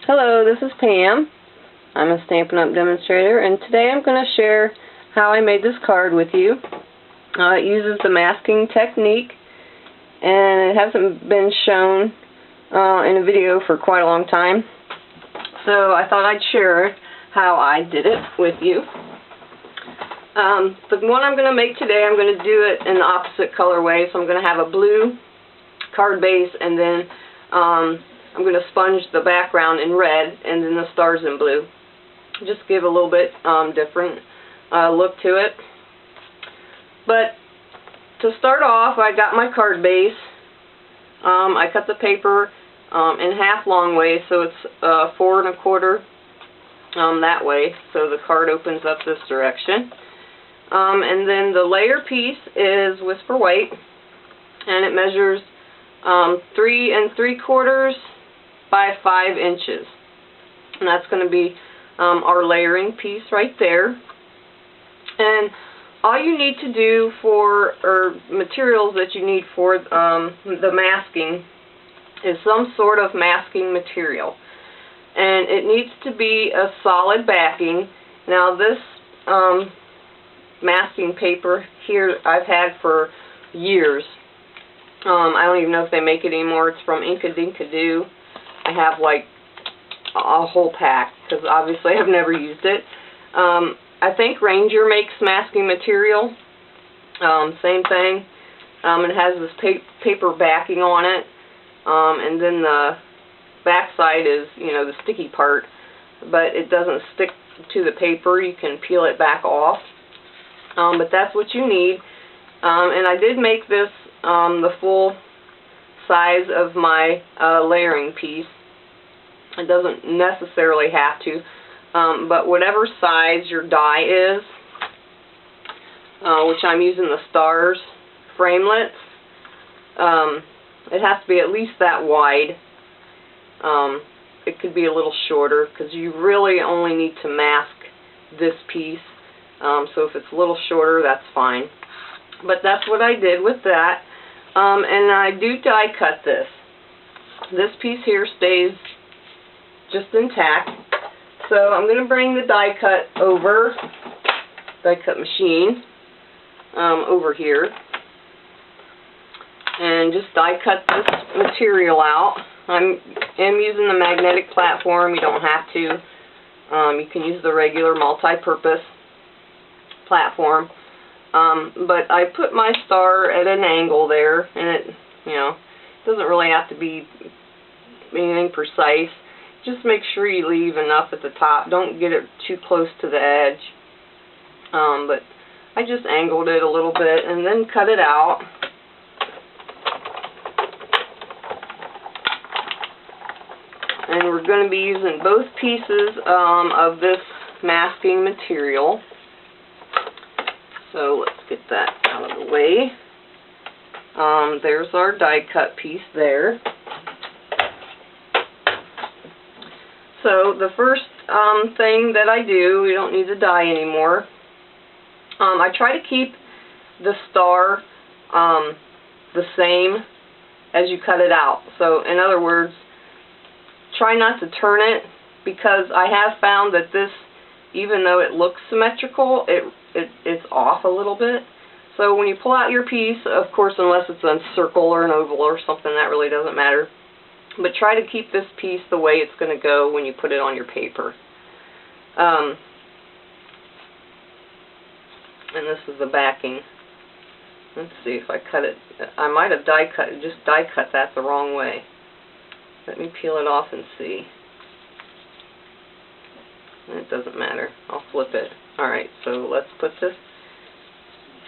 Hello, this is Pam. I'm a Stampin' Up! Demonstrator, and today I'm going to share how I made this card with you. It uses the masking technique, and it hasn't been shown in a video for quite a long time. So I thought I'd share how I did it with you. The one I'm going to make today, I'm going to do it in the opposite colorway. So I'm going to have a blue card base, and then I'm going to sponge the background in red and then the stars in blue. Just give a little bit different look to it. But to start off, I got my card base. I cut the paper in half long way, so it's 4 1/4 that way, so the card opens up this direction. And then the layer piece is Whisper White, and it measures 3 3/4 by 5 inches. And that's going to be our layering piece right there. And all you need to do for, or materials that you need for the masking is some sort of masking material. And it needs to be a solid backing. Now this masking paper here I've had for years. I don't even know if they make it anymore. It's from Inkadinkado. I have like a whole pack because obviously I've never used it. I think Ranger makes masking material. Same thing. It has this paper backing on it, and then the back side is, the sticky part, but it doesn't stick to the paper. You can peel it back off. But that's what you need. And I did make this the full size of my layering piece. It doesn't necessarily have to, but whatever size your die is, which I'm using the stars framelits, it has to be at least that wide. It could be a little shorter because you really only need to mask this piece. So if it's a little shorter, that's fine. But that's what I did with that. And I do die cut this. This piece here stays just intact. So I'm going to bring the die cut machine over here, and just die cut this material out. I am using the magnetic platform. You don't have to. You can use the regular multi-purpose platform. But I put my star at an angle there, and it, doesn't really have to be anything precise. Just make sure you leave enough at the top. Don't get it too close to the edge. But I just angled it a little bit and then cut it out. And we're going to be using both pieces of this masking material. So let's get that out of the way. There's our die cut piece there. So the first thing that I do, we don't need to die anymore. I try to keep the star the same as you cut it out. So in other words, try not to turn it, because I have found that this, even though it looks symmetrical, it's off a little bit. So when you pull out your piece, of course, unless it's a circle or an oval or something, that really doesn't matter. But try to keep this piece the way it's going to go when you put it on your paper. And this is the backing. Let's see if I cut it. I might have die cut that the wrong way. Let me peel it off and see. It doesn't matter. I'll flip it. Alright, so let's put this.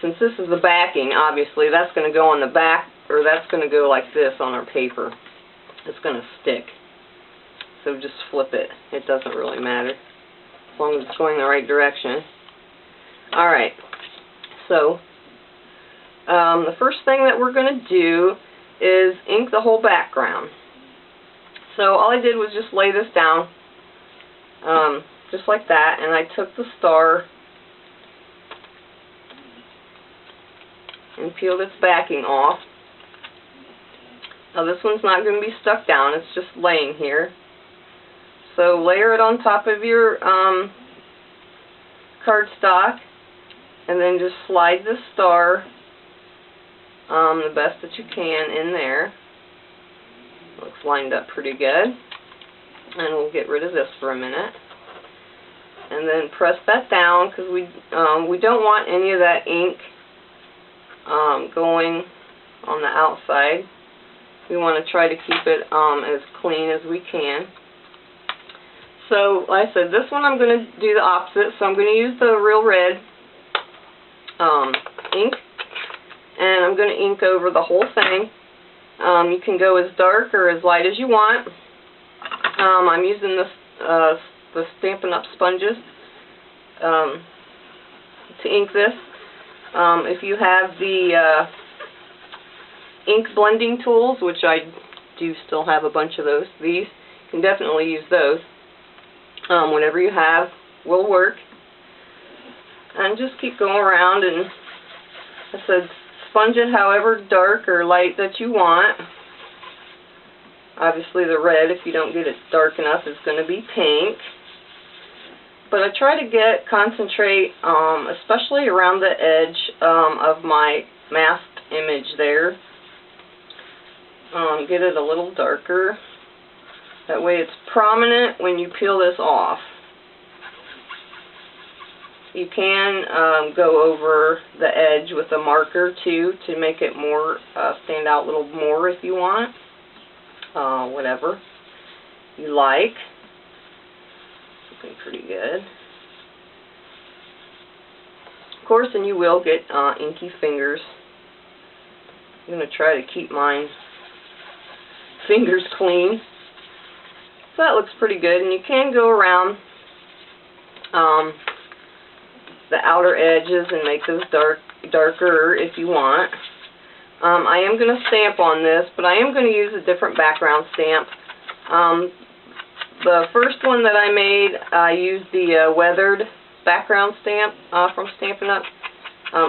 Since this is the backing, obviously, that's going to go on the back, or that's going to go like this on our paper. It's going to stick. So just flip it. It doesn't really matter, as long as it's going the right direction. Alright, so the first thing that we're going to do is ink the whole background. So all I did was just lay this down, just like that, and I took the star and peeled its backing off. Now this one's not going to be stuck down, it's just laying here. So layer it on top of your cardstock, and then just slide the star the best that you can in there. Looks lined up pretty good. And we'll get rid of this for a minute. And then press that down, because we don't want any of that ink going on the outside. We want to try to keep it as clean as we can. So, like I said, this one I'm going to do the opposite. So I'm going to use the Real Red ink, and I'm going to ink over the whole thing. You can go as dark or as light as you want. I'm using this the Stampin' Up! Sponges to ink this. If you have the ink blending tools, which I do still have a bunch of those, these, you can definitely use those. Whatever you have will work. And just keep going around, and I said sponge it however dark or light that you want. Obviously the red, if you don't get it dark enough, is going to be pink. But I try to concentrate, especially around the edge of my masked image there. Get it a little darker. That way it's prominent when you peel this off. You can go over the edge with a marker too to make it more stand out a little more if you want. Whatever you like. Looking pretty good. Of course, and you will get inky fingers. I'm going to try to keep mine fingers clean. So that looks pretty good, and you can go around the outer edges and make those darker if you want. I am going to stamp on this, but I am going to use a different background stamp. The first one that I made, I used the weathered background stamp from Stampin' Up!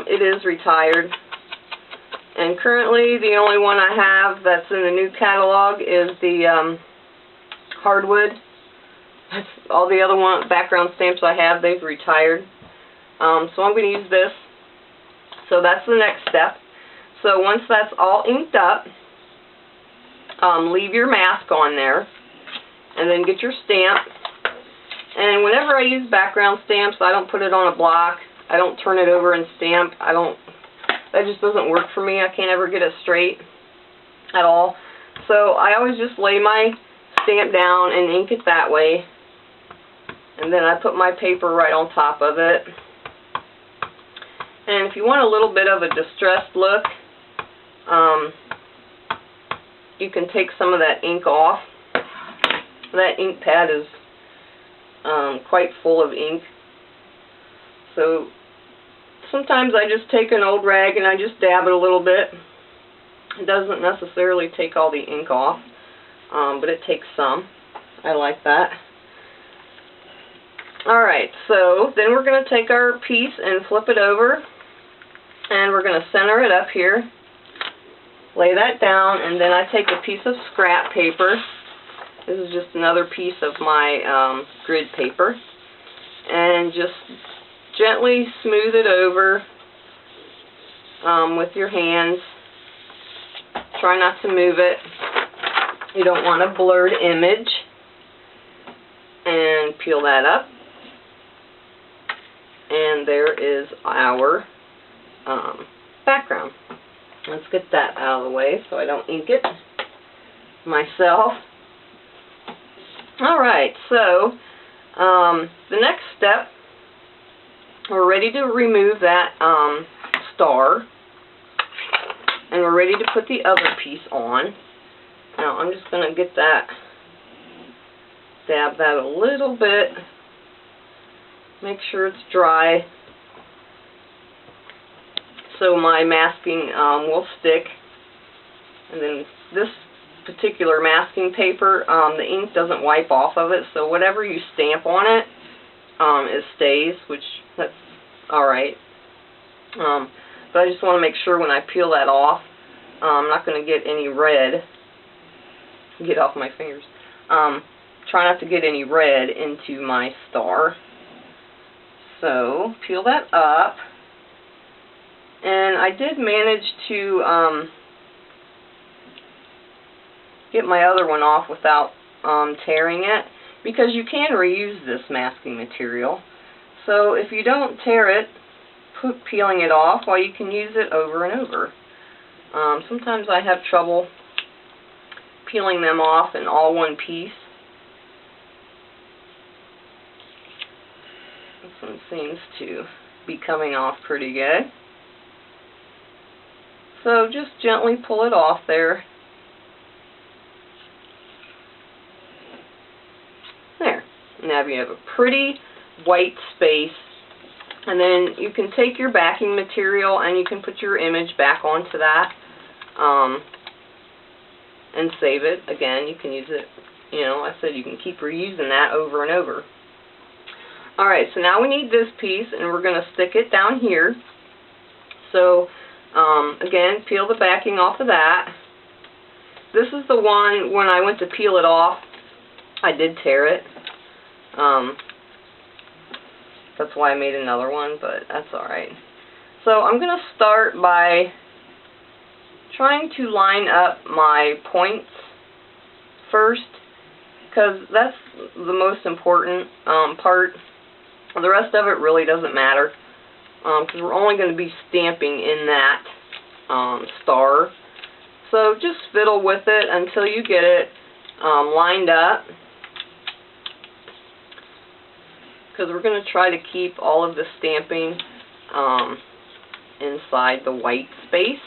It is retired. And currently the only one I have that's in the new catalog is the hardwood. That's all the other background stamps I have, they've retired. So I'm going to use this. So that's the next step. So once that's all inked up, leave your mask on there, and then get your stamp. And whenever I use background stamps, I don't put it on a block. I don't turn it over and stamp. That just doesn't work for me. I can't ever get it straight at all. So I always just lay my stamp down and ink it that way. And then I put my paper right on top of it. And if you want a little bit of a distressed look, you can take some of that ink off. That ink pad is quite full of ink. So sometimes I just take an old rag and I just dab it a little bit. It doesn't necessarily take all the ink off, but it takes some. I like that. Alright, so then we're going to take our piece and flip it over, and we're going to center it up here, lay that down, and then I take a piece of scrap paper. This is just another piece of my grid paper, and just gently smooth it over with your hands. Try not to move it. You don't want a blurred image. And peel that up. And there is our background. Let's get that out of the way so I don't ink it myself. Alright, so the next step, we're ready to remove that star, and we're ready to put the other piece on. Now I'm just going to get that, dab that a little bit, make sure it's dry so my masking will stick. And then this particular masking paper, the ink doesn't wipe off of it, so whatever you stamp on it, it stays, which that's alright. But I just want to make sure when I peel that off, I'm not going to get any red. Get off my fingers. Try try not to get any red into my star. So, peel that up. And I did manage to get my other one off without tearing it, because you can reuse this masking material. So if you don't tear it, peeling it off, well, you can use it over and over. Sometimes I have trouble peeling them off in all one piece. This one seems to be coming off pretty good. So just gently pull it off there. There. Now you have a pretty white space. And then you can take your backing material and you can put your image back onto that and save it. Again, you can use it, you know, I said you can keep reusing that over and over. Alright, so now we need this piece and we're going to stick it down here. So, again, peel the backing off of that. This is the one, when I went to peel it off, I did tear it. That's why I made another one, but that's alright. So I'm going to start by trying to line up my points first, because that's the most important part. The rest of it really doesn't matter, because we're only going to be stamping in that star. So just fiddle with it until you get it lined up, because we're going to try to keep all of the stamping inside the white space.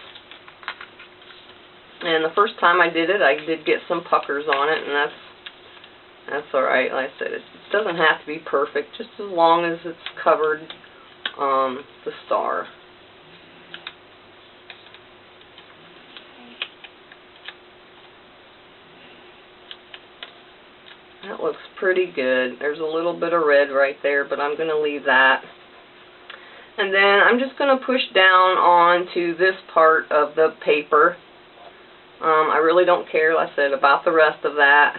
And the first time I did it, I did get some puckers on it, and that's alright. Like I said, it doesn't have to be perfect, just as long as it's covered the star. That looks pretty good. There's a little bit of red right there, but I'm going to leave that. And then I'm just going to push down onto this part of the paper. I really don't care, like I said, about the rest of that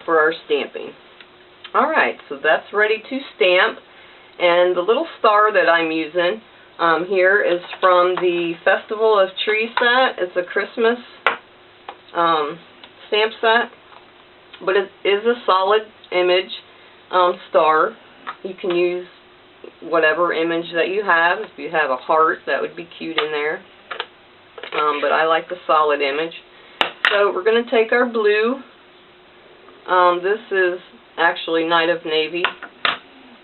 for our stamping. Alright, so that's ready to stamp. And the little star that I'm using here is from the Festival of Trees set. It's a Christmas stamp set, but it is a solid image star. You can use whatever image that you have. If you have a heart, that would be cute in there. But I like the solid image. So we're going to take our blue. This is actually Night of Navy.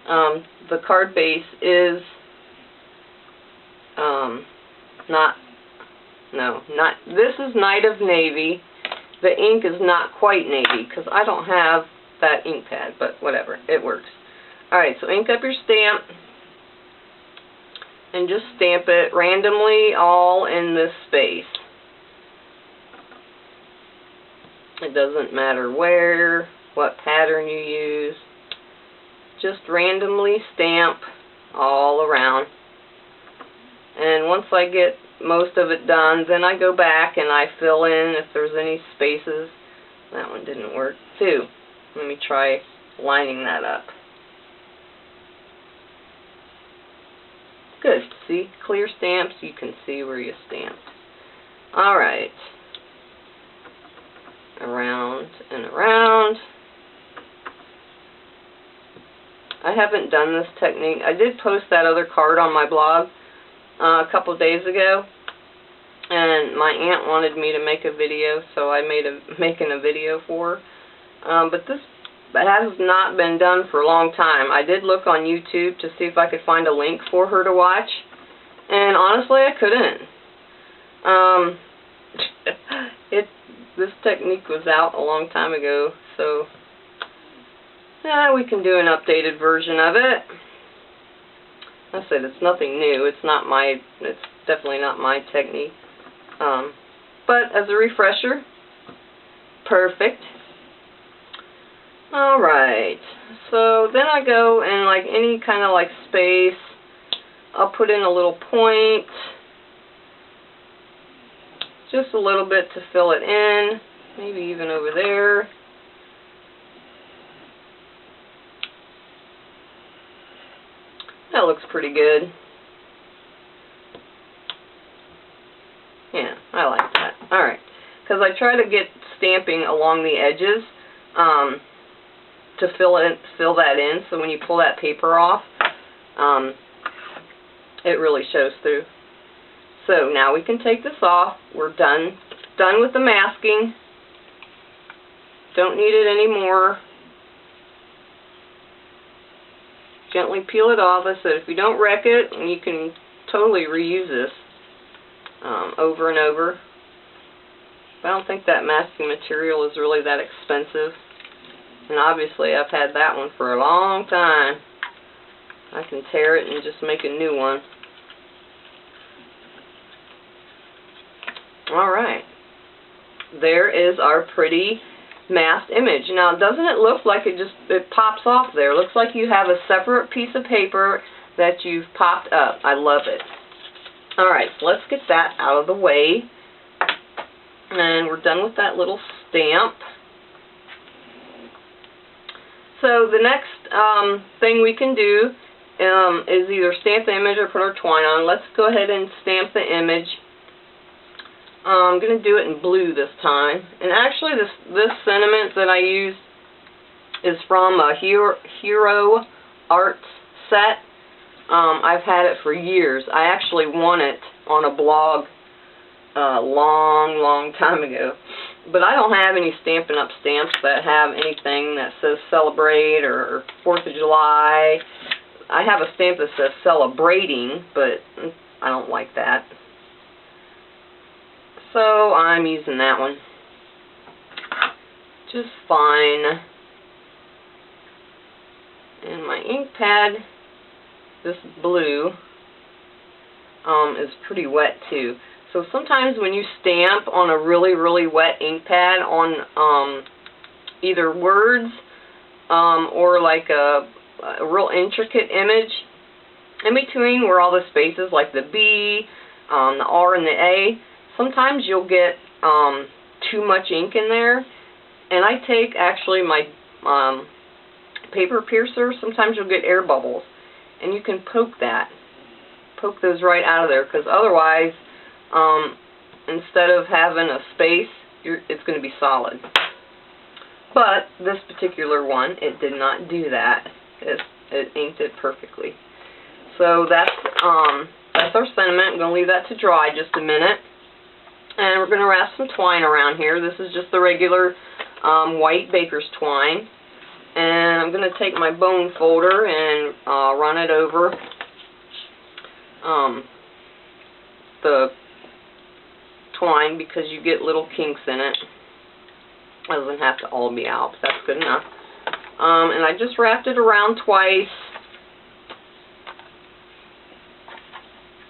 The card base is this is Night of Navy. The ink is not quite navy, because I don't have that ink pad, but whatever, it works. Alright, so ink up your stamp, and just stamp it randomly all in this space. It doesn't matter where, what pattern you use, just randomly stamp all around. And once I get most of it done, then I go back and I fill in if there's any spaces. That one didn't work too. Let me try lining that up. Good. See, clear stamps, you can see where you stamped. Alright. Around and around. I haven't done this technique. I did post that other card on my blog a couple of days ago, and my aunt wanted me to make a video, so I making a video for her. But this has not been done for a long time. I did look on YouTube to see if I could find a link for her to watch, and honestly I couldn't. This technique was out a long time ago, so we can do an updated version of it. I said it's nothing new. It's definitely not my technique. But as a refresher, perfect. Alright, so then I go and like any kind of like space, I'll put in a little point, just a little bit to fill it in. maybe even over there. That looks pretty good. Yeah, I like that. Alright, because I try to get stamping along the edges to fill that in, so when you pull that paper off, it really shows through. So now we can take this off. We're done with the masking. Don't need it anymore. Gently peel it off. I said if you don't wreck it, you can totally reuse this over and over. I don't think that masking material is really that expensive. And obviously I've had that one for a long time. I can tear it and just make a new one. Alright. There is our pretty masked image. Now, doesn't it look like it pops off there? It looks like you have a separate piece of paper that you've popped up. I love it. Alright, so let's get that out of the way. And we're done with that little stamp. So the next thing we can do is either stamp the image or put our twine on. Let's go ahead and stamp the image. I'm going to do it in blue this time. And actually this sentiment that I used is from a Hero Arts set. I've had it for years. I actually won it on a blog a long time ago. But I don't have any Stampin' Up! Stamps that have anything that says celebrate or 4th of July. I have a stamp that says celebrating, but I don't like that. So I'm using that one just fine. And my ink pad, this blue, is pretty wet too. So sometimes when you stamp on a really wet ink pad on either words or like a real intricate image, in between where all the spaces like the B, the R and the A, sometimes you'll get too much ink in there. And I take actually my paper piercer, sometimes you'll get air bubbles. And you can poke those right out of there, because otherwise, instead of having a space, it's going to be solid. But this particular one, it did not do that. It inked it perfectly. So that's our sentiment. I'm going to leave that to dry just a minute. And we're going to wrap some twine around here. This is just the regular white baker's twine. And I'm going to take my bone folder and run it over the twine, because you get little kinks in it. It doesn't have to all be out, but that's good enough. And I just wrapped it around twice.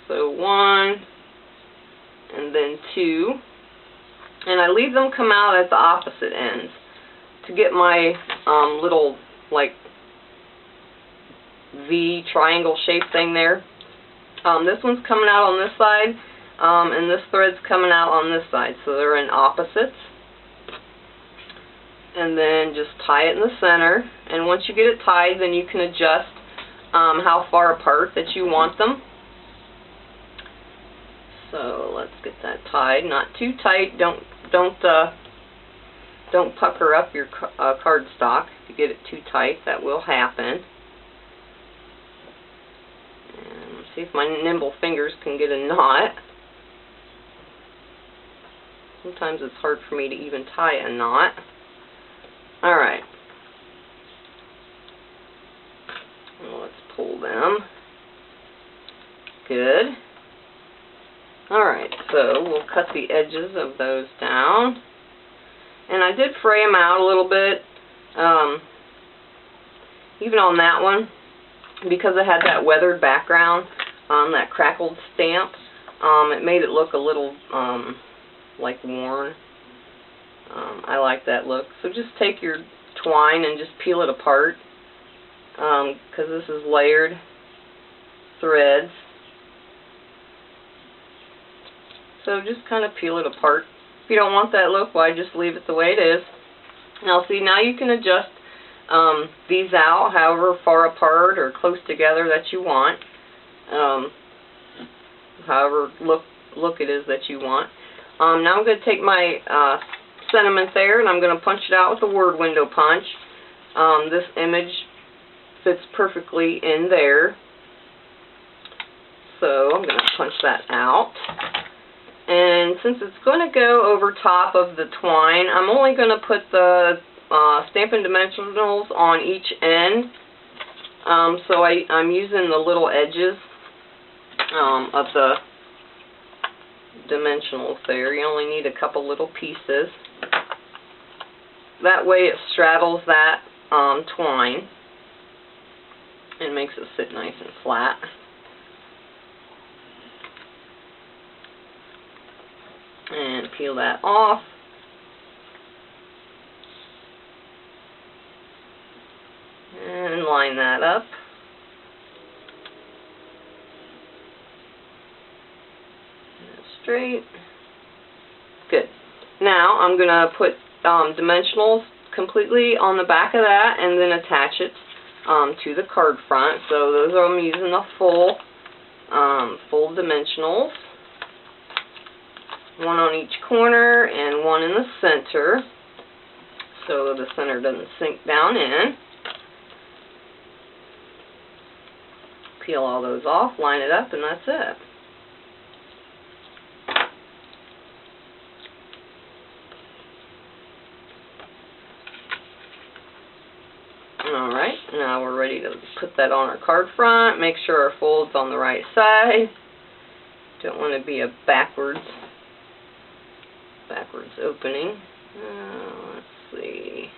So 1, and then 2. And I leave them come out at the opposite ends to get my little, like, V triangle shape thing there. This one's coming out on this side, and this thread's coming out on this side, so they're in opposites. And then just tie it in the center, and once you get it tied, then you can adjust how far apart that you want them. So let's get that tied, not too tight. Don't pucker up your cardstock. If you get it too tight, that will happen. And see if my nimble fingers can get a knot. Sometimes it's hard for me to even tie a knot. Alright. Let's pull them. Good. Alright, so we'll cut the edges of those down. And I did fray them out a little bit, even on that one, because it had that weathered background, that crackled stamp. It made it look a little, like worn. I like that look. So just take your twine and just peel it apart, because this is layered threads. So just kind of peel it apart If you don't want that look, why just leave it the way it is. Now see, now you can adjust these out however far apart or close together that you want. However look it is that you want. Now I'm going to take my sentiment there and I'm going to punch it out with a word window punch. This image fits perfectly in there. So I'm going to punch that out. And since it's going to go over top of the twine, I'm only going to put the Stampin' Dimensionals on each end. So I'm using the little edges of the dimensionals there. You only need a couple little pieces. That way it straddles that twine and makes it sit nice and flat. And peel that off. And line that up. Straight. Good. Now I'm going to put dimensionals completely on the back of that and then attach it to the card front. So those are, I'm using the full dimensionals. One on each corner and one in the center, so the center doesn't sink down in. Peel all those off, line it up, and that's it. Alright, now we're ready to put that on our card front. Make sure our fold's on the right side. Don't want to be a backwards opening. Let's see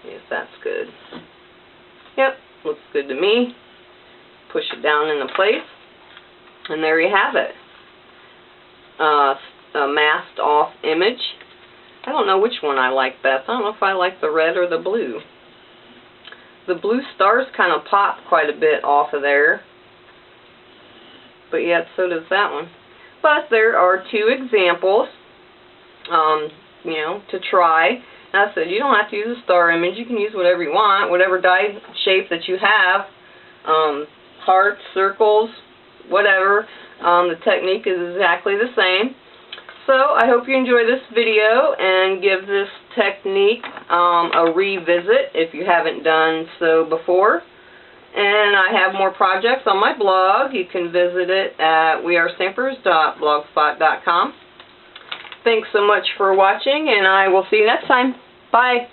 if that's good. Yep, looks good to me. Push it down into place, and there you have it. A masked off image. I don't know which one I like best. I don't know if I like the red or the blue. The blue stars kind of pop quite a bit off of there, but yet so does that one. But there are two examples, you know, to try. And I said, you don't have to use a star image. You can use whatever you want, whatever die shape that you have. Hearts, circles, whatever. The technique is exactly the same. So I hope you enjoy this video and give this technique a revisit if you haven't done so before. And I have more projects on my blog. You can visit it at wearestampers.blogspot.com. Thanks so much for watching, and I will see you next time. Bye.